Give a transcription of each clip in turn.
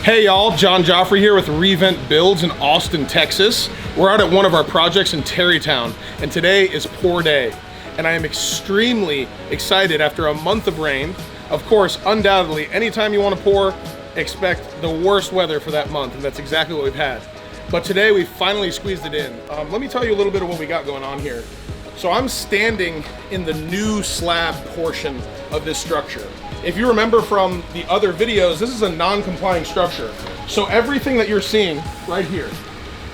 Hey y'all, John Joffrey here with Revent Builds in Austin, Texas. We're out at one of our projects in Terrytown, and today is pour day. And I am extremely excited after a month of rain. Of course, undoubtedly, anytime you want to pour, expect the worst weather for that month, and that's exactly what we've had. But today we finally squeezed it in. Let me tell you a little bit of what we got going on here. So I'm standing in the new slab portion of this structure. If you remember from the other videos, this is a non-complying structure. So everything that you're seeing right here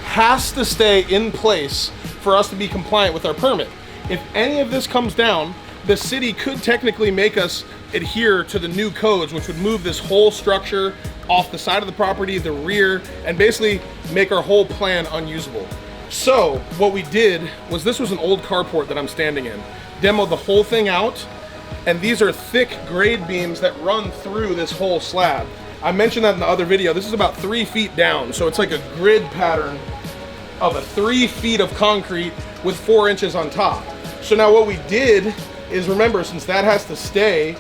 has to stay in place for us to be compliant with our permit. If any of this comes down, the city could technically make us adhere to the new codes, which would move this whole structure off the side of the property, the rear, and basically make our whole plan unusable. So what we did was, this was an old carport that I'm standing in. Demoed the whole thing out. And these are thick grade beams that run through this whole slab. I mentioned that in the other video. This is about 3 feet down. So it's like a grid pattern of 3 feet of concrete with 4 inches on top. So now what we did is, remember, since that has to stay,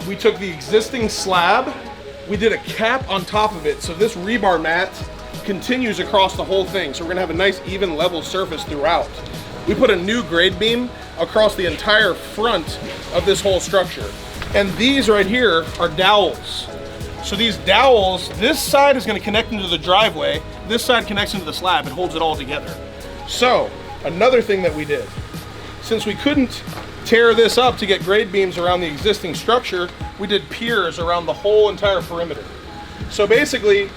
we took the existing slab, we did a cap on top of it. So this rebar mat continues across the whole thing. So we're gonna have a nice even level surface throughout. We put a new grade beam across the entire front of this whole structure. And these right here are dowels. So these dowels, this side is gonna connect into the driveway, this side connects into the slab, it holds it all together. So, another thing that we did, since we couldn't tear this up to get grade beams around the existing structure, we did piers around the whole entire perimeter. So basically,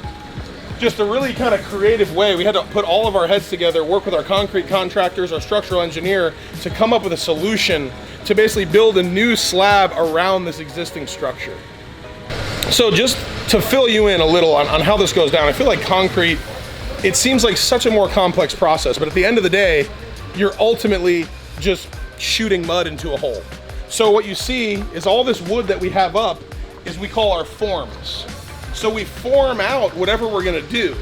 just a really kind of creative way. We had to put all of our heads together, work with our concrete contractors, our structural engineer, to come up with a solution to basically build a new slab around this existing structure. So just to fill you in a little on how this goes down, I feel like concrete, it seems like such a more complex process, but at the end of the day, you're ultimately just shooting mud into a hole. So what you see is all this wood that we have up is we call our forms. So we form out whatever we're gonna do.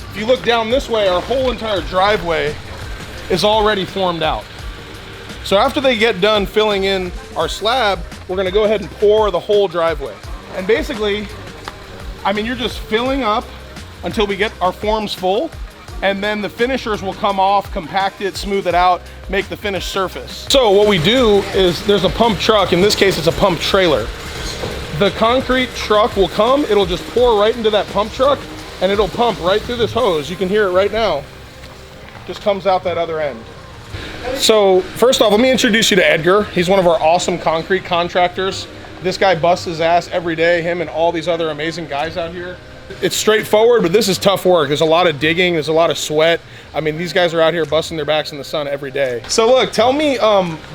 If you look down this way, our whole entire driveway is already formed out. So after they get done filling in our slab, we're gonna go ahead and pour the whole driveway. And basically, I mean, you're just filling up until we get our forms full, and then the finishers will come off, compact it, smooth it out, make the finished surface. So what we do is, there's a pump truck, in this case it's a pump trailer. The concrete truck will come, it'll just pour right into that pump truck, and it'll pump right through this hose. You can hear it right now. Just comes out that other end. So first off, let me introduce you to Edgar. He's one of our awesome concrete contractors. This guy busts his ass every day, him and all these other amazing guys out here. It's straightforward, but this is tough work. There's a lot of digging, there's a lot of sweat. I mean, these guys are out here busting their backs in the sun every day. So look, tell me,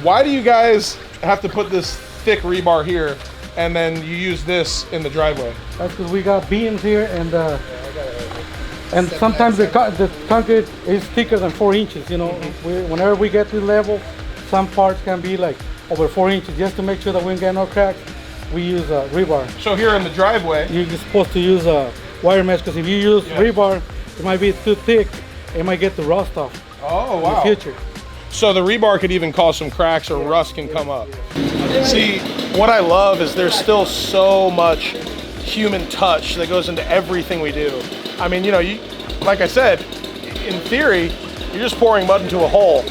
why do you guys have to put this thick rebar here, and then you use this in the driveway? That's because we got beams here, and sometimes the concrete is thicker than 4 inches. You know, whenever we get to the level, some parts can be like over 4 inches. Just to make sure that we don't get no cracks, we use rebar. So here in the driveway, you're supposed to use wire mesh, because if you use rebar, it might be too thick. It might get the rust off. Oh wow! In the future. So the rebar could even cause some cracks, or rust can come up. See, what I love is there's still so much human touch that goes into everything we do. I mean, you know, like I said, in theory, you're just pouring mud into a hole.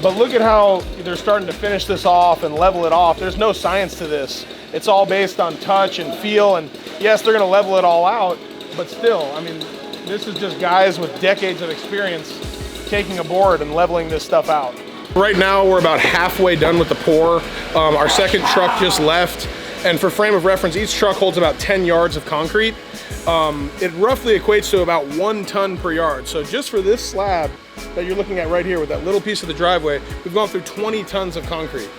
But look at how they're starting to finish this off and level it off. There's no science to this. It's all based on touch and feel, and yes, they're gonna level it all out, but still, I mean, this is just guys with decades of experience taking a board and leveling this stuff out. Right now, we're about halfway done with the pour. Our second truck just left, and for frame of reference, each truck holds about 10 yards of concrete. It roughly equates to about 1 ton per yard. So just for this slab that you're looking at right here with that little piece of the driveway, we've gone through 20 tons of concrete.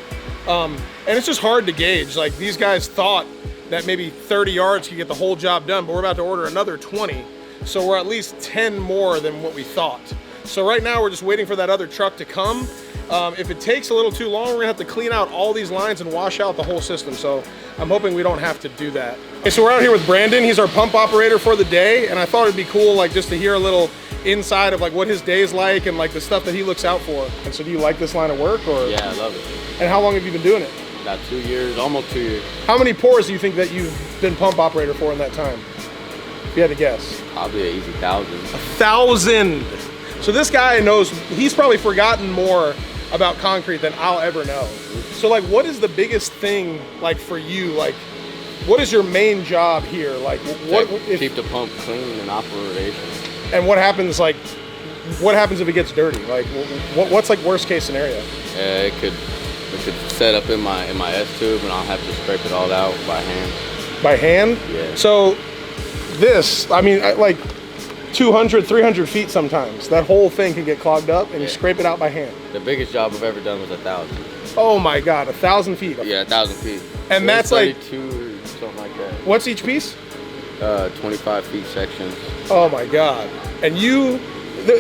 And it's just hard to gauge. Like, these guys thought that maybe 30 yards could get the whole job done, but we're about to order another 20. So we're at least 10 more than what we thought. So right now we're just waiting for that other truck to come. If it takes a little too long, we're gonna have to clean out all these lines and wash out the whole system. So I'm hoping we don't have to do that. Okay, so we're out here with Brandon. He's our pump operator for the day, and I thought it'd be cool, like, just to hear a little inside of like what his day's like and like the stuff that he looks out for. And so do you like this line of work, or? Yeah, I love it. And how long have you been doing it? About 2 years, almost 2 years. How many pours do you think that you've been pump operator for in that time? you had to guess? Probably an easy 1,000. 1,000. So this guy knows, he's probably forgotten more about concrete than I'll ever know. So like, what is the biggest thing like for you? Like, what is your main job here? Like, what if, keep the pump clean and operation. and what happens like, what happens if it gets dirty? Like, what's like worst case scenario? It could set up in my S tube, and I'll have to scrape it all out by hand. By hand? Yeah. So this, I mean, like 200, 300 feet sometimes. That whole thing can get clogged up, and you scrape it out by hand. The biggest job I've ever done was 1,000. Oh my God, 1,000 feet. Yeah, 1,000 feet. And that's like 32 or something like that. What's each piece? 25 feet sections. Oh my God. And you,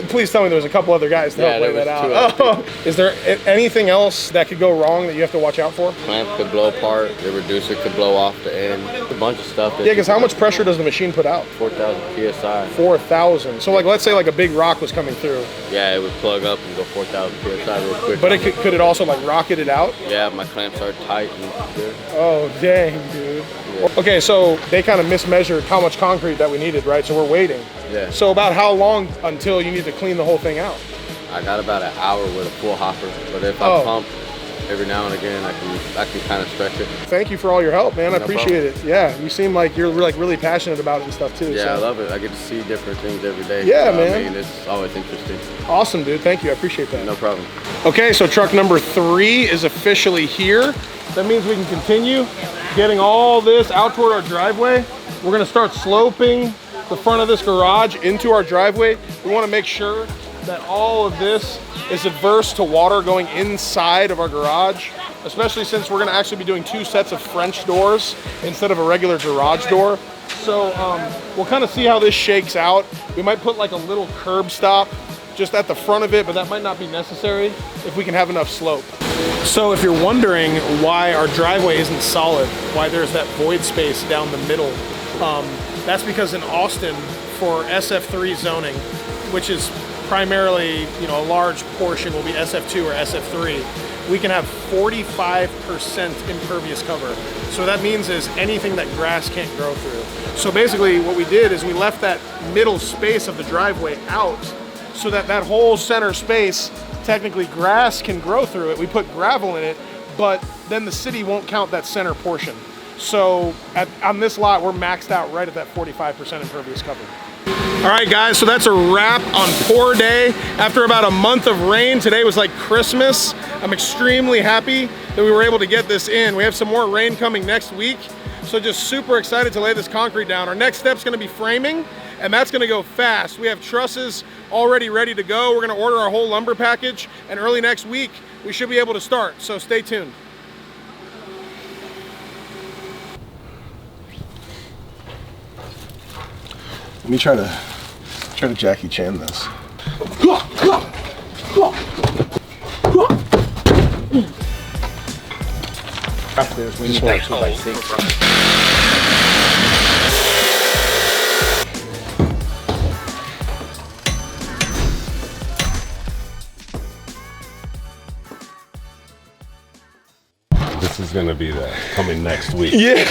please tell me there's a couple other guys to help lay that out. Oh, is there anything else that could go wrong that you have to watch out for? Clamp could blow apart. The reducer could blow off the end. A bunch of stuff. Yeah, because how much pressure does the machine put out? 4,000 psi. 4,000. So like, let's say like a big rock was coming through. Yeah, it would plug up and go 4,000 psi real quick. But could it also like rocket it out? Yeah, my clamps are tight and good. Oh dang, dude. Yeah. Okay, so they kind of mismeasured how much concrete that we needed, right? So we're waiting. Yeah. So about how long until you need to clean the whole thing out? I got about an hour with a full hopper, but if I pump every now and again, I can kind of stretch it. Thank you for all your help, man. I appreciate it. Yeah, you seem like you're like really passionate about it and stuff too. Yeah, so. I love it. I get to see different things every day. Yeah, so, man. I mean, it's always interesting. Awesome, dude. Thank you. I appreciate that. No problem. Okay, so truck number 3 is officially here. That means we can continue getting all this out toward our driveway. We're gonna start sloping the front of this garage into our driveway. We wanna make sure that all of this is adverse to water going inside of our garage, especially since we're gonna actually be doing 2 sets of French doors instead of a regular garage door. So we'll kind of see how this shakes out. We might put like a little curb stop just at the front of it, but that might not be necessary if we can have enough slope. So if you're wondering why our driveway isn't solid, why there's that void space down the middle, that's because in Austin for SF3 zoning, which is primarily, a large portion will be SF2 or SF3, we can have 45% impervious cover. So what that means is anything that grass can't grow through. So basically what we did is we left that middle space of the driveway out so that that whole center space, technically grass can grow through it. We put gravel in it, but then the city won't count that center portion. So on this lot, we're maxed out right at that 45% impervious cover. All right, guys, so that's a wrap on Pour Day. After about a month of rain, today was like Christmas. I'm extremely happy that we were able to get this in. We have some more rain coming next week, so just super excited to lay this concrete down. Our next step's gonna be framing, and that's gonna go fast. We have trusses already ready to go. We're gonna order our whole lumber package, and early next week, we should be able to start, so stay tuned. Let me try to Jackie Chan this. Upstairs, we need that 2x6. This is gonna be the coming next week. Yeah.